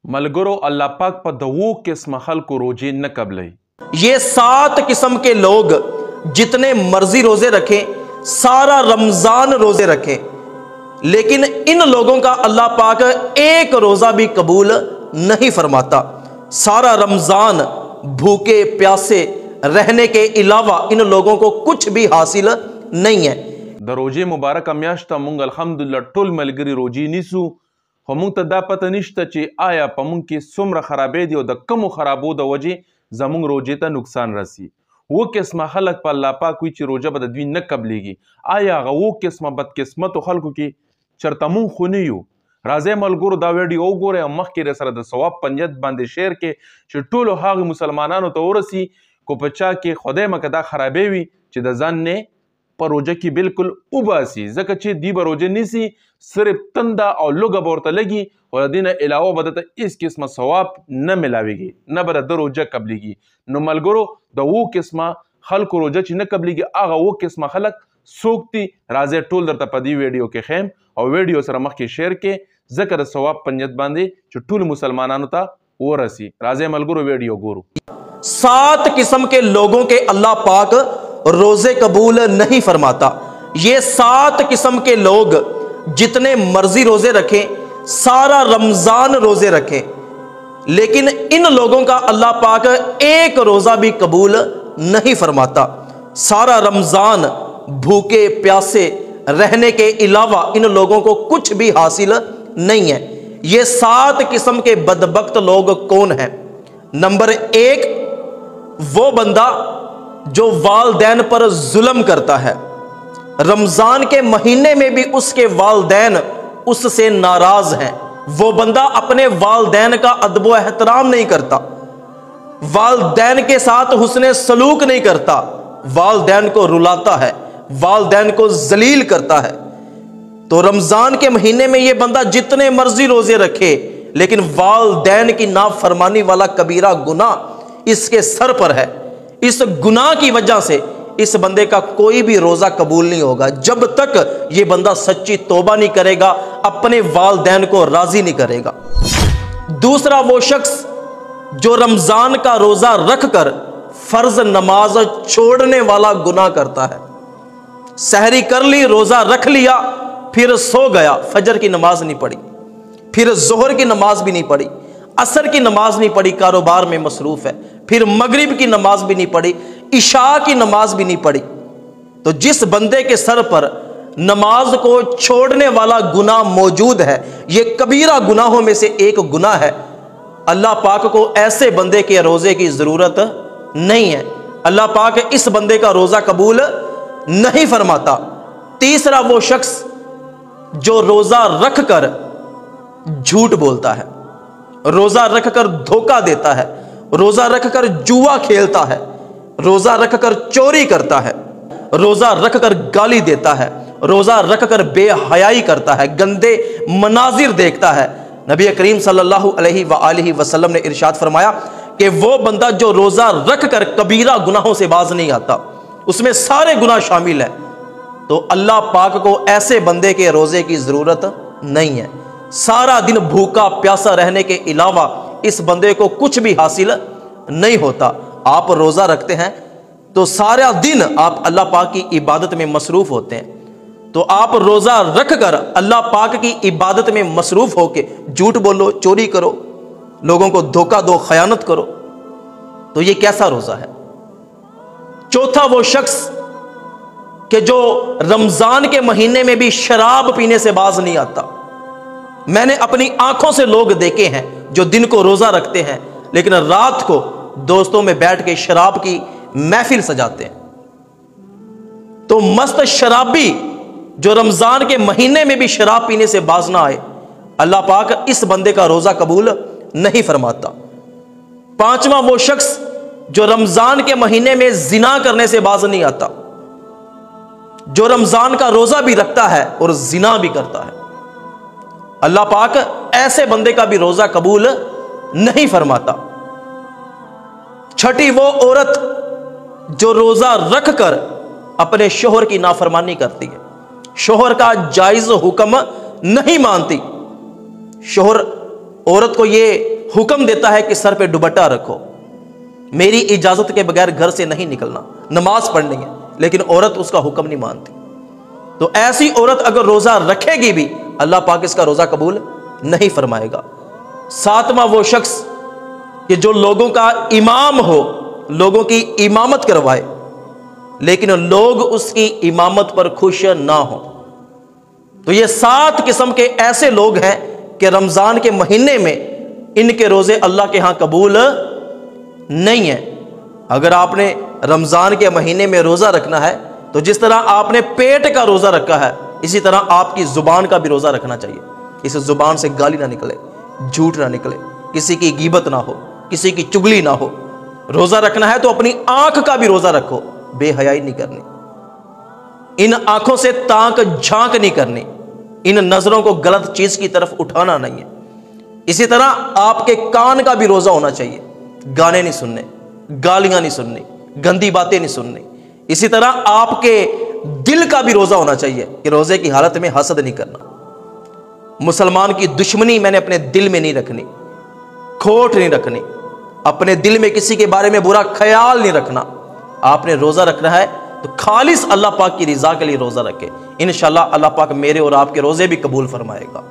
मलगरो अल्लाह पाक पर दवो किस्म खल्को रोजे न कबलई। ये 7 किस्म के लोग जितने मर्जी रोजे रखें, सारा रमजान रोजे रखें, लेकिन इन लोगों का अल्लाह पाक एक रोजा भी कबूल नहीं फरमाता। सारा रमजान भूखे प्यासे रहने के अलावा इन लोगों को कुछ भी हासिल नहीं है। द रोजे मुबारक म्याश्ता मुंग अल्हम्दुलिल्लाह टोल मलगरी रोजी निसु, खो मुंग ता दा पता निश्ता चे आया पमुंग के सुमरा खराबे दी द कमो खराबो द वजे जमुंग रोजे ता नुकसान रसी। वो किस्म खलक पर अल्लाह पाक कोई रोजा बद द्वी न कबलेगी। आया वो किस्म बदकिस्मत खलको की चरतमु खुनियो राजे मलगुर दा वीडियो गोरे मख के सर द सवाब पंजत बांधे शेर के च टोलो हाग मुसलमानानो तो ओरसी को पचा के खुदे मकदा खराबे वी च द जन ने पर रोजे की बिल्कुल उबासी जक चे दी बरोजे निसी सिर्फ तंदा और लुगा बोरता लगी और दिन अलावा बदत इस किस्म सवाब न मिलावेगी न बद द रोजा कबलेगी। नो मलगुरो द वो किस्म खल्क रोजा च न कबलेगी आगा वो किस्म खलक सोकती राजे टोल दर तपदी वीडियो के खेम और वीडियो सर मख के शेयर के जकर सवाब पंजत बांधे जो टूल मुसलमानानु ता वो रसी। राजे मलगुरो वीडियो गोरू। 7 किस्म के लोगों के अल्लाह पाक रोजे कबूल नहीं फरमाता। ये 7 किस्म के लोग जितने मर्जी रोजे रखें, सारा रमजान रोजे रखें, लेकिन इन लोगों का अल्लाह पाक एक रोजा भी कबूल नहीं फरमाता। सारा रमजान भूखे प्यासे रहने के अलावा इन लोगों को कुछ भी हासिल नहीं है। ये 7 किस्म के बदबख्त लोग कौन हैं? नंबर 1, वो बंदा जो वालदैन पर जुल्म करता है, रमजान के महीने में भी उसके वालदैन उससे नाराज हैं। वो बंदा अपने वालदैन का अदब एहतराम नहीं करता, वालदैन के साथ हुस्ने सलूक नहीं करता, वालदैन को रुलाता है, वालदैन को जलील करता है। तो रमजान के महीने में यह बंदा जितने मर्जी रोजे रखे, लेकिन वालदैन की नाफरमानी वाला कबीरा गुनाह इसके सर पर है। इस गुनाह की वजह से इस बंदे का कोई भी रोजा कबूल नहीं होगा जब तक ये बंदा सच्ची तौबा नहीं करेगा, अपने वालदैन को राजी नहीं करेगा। दूसरा, वो शख्स जो रमजान का रोजा रखकर फर्ज नमाज छोड़ने वाला गुनाह करता है। सहरी कर ली, रोजा रख लिया, फिर सो गया, फजर की नमाज नहीं पढ़ी, फिर जोहर की नमाज भी नहीं पढ़ी, असर की नमाज नहीं पढ़ी, कारोबार में मसरूफ है, फिर मगरिब की नमाज भी नहीं पढ़ी, इशा की नमाज भी नहीं पढ़ी। तो जिस बंदे के सर पर नमाज को छोड़ने वाला गुनाह मौजूद है, यह कबीरा गुनाहों में से एक गुनाह है। अल्लाह पाक को ऐसे बंदे के रोजे की जरूरत नहीं है। अल्लाह पाक इस बंदे का रोजा कबूल नहीं फरमाता। तीसरा, वो शख्स जो रोजा रखकर झूठ बोलता है, रोजा रखकर धोखा देता है, रोजा रखकर जुआ खेलता है, रोजा रखकर चोरी करता है, रोजा रखकर गाली देता है, रोजा रखकर बेहयाई करता है, गंदे मनाजिर देखता है। नबी करीम सल्लल्लाहु अलैहि वसल्लम ने इरशाद फरमाया कि वो बंदा जो रोजा रखकर कबीरा गुनाहों से बाज नहीं आता, उसमें सारे गुनाह शामिल है, तो अल्लाह पाक को ऐसे बंदे के रोजे की जरूरत नहीं है। सारा दिन भूखा प्यासा रहने के अलावा इस बंदे को कुछ भी हासिल नहीं होता। आप रोजा रखते हैं तो सारा दिन आप अल्लाह पाक की इबादत में मसरूफ होते हैं, तो आप रोजा रखकर अल्लाह पाक की इबादत में मसरूफ होके झूठ बोलो, चोरी करो, लोगों को धोखा दो, खयानत करो, तो ये कैसा रोजा है? चौथा, वो शख्स कि जो रमजान के महीने में भी शराब पीने से बाज नहीं आता। मैंने अपनी आंखों से लोग देखे हैं जो दिन को रोजा रखते हैं लेकिन रात को दोस्तों में बैठ के शराब की महफिल सजाते हैं। तो मस्त शराबी जो रमजान के महीने में भी शराब पीने से बाज ना आए, अल्लाह पाक इस बंदे का रोजा कबूल नहीं फरमाता। पांचवा, वो शख्स जो रमजान के महीने में जिना करने से बाज नहीं आता, जो रमजान का रोजा भी रखता है और जिना भी करता है, अल्लाह पाक ऐसे बंदे का भी रोजा कबूल नहीं फरमाता। छठी, वो औरत जो रोजा रखकर अपने शोहर की नाफरमानी करती है, शोहर का जायज हुक्म नहीं मानती। शोहर औरत को ये حکم دیتا ہے کہ سر پہ دوپٹہ رکھو، میری اجازت کے بغیر گھر سے نہیں نکلنا، نماز پڑھنی ہے، لیکن عورت اس کا حکم نہیں مانتی، تو ایسی عورت اگر روزہ رکھے گی بھی اللہ پاک اس کا روزہ قبول نہیں فرمائے گا۔ ساتواں وہ شخص کہ جو لوگوں کا امام ہو، لوگوں کی امامت کروائے، لیکن لوگ اس کی امامت پر خوش نہ ہوں۔ تو یہ 7 قسم کے ایسے لوگ ہیں کہ رمضان کے مہینے میں ان کے روزے اللہ کے ہاں قبول نہیں ہیں۔ اگر آپ نے رمضان کے مہینے میں روزہ رکھنا ہے تو جس طرح آپ نے پیٹ کا روزہ رکھا ہے، اسی طرح آپ کی زبان کا بھی روزہ رکھنا چاہیے۔ اس زبان سے گالی نہ نکلے، جھوٹ نہ نکلے، کسی کی غیبت نہ ہو، کسی کی چگلی نہ ہو۔ روزہ رکھنا ہے تو اپنی آنکھ کا بھی روزہ رکھو، بے حیائی نہیں کرنی، ان آنکھوں سے تانک جھانک نہیں کرنی، ان نظروں کو غلط چیز کی طرف اٹھانا نہیں ہے۔ اسی طرح آپ کے کان کا بھی روزہ ہونا چاہیے، گانے نہیں سننے، گالیاں نہیں سننی، گندی باتیں نہیں سننی۔ اسی طرح آپ کے دل کا بھی روزہ ہونا چاہیے کہ روزے کی حالت میں حسد نہیں کرنا، مسلمان کی دشمنی میں نے اپنے دل میں نہیں رکھنی، کھوٹ نہیں رکھنی، اپنے دل میں کسی کے بارے میں برا خیال نہیں رکھنا۔ آپ نے روزہ رکھنا ہے تو خالص اللہ پاک کی رضا کے لیے روزہ رکھے، انشاءاللہ اللہ پاک میرے اور آپ کے روزے بھی قبول فرمائے گا۔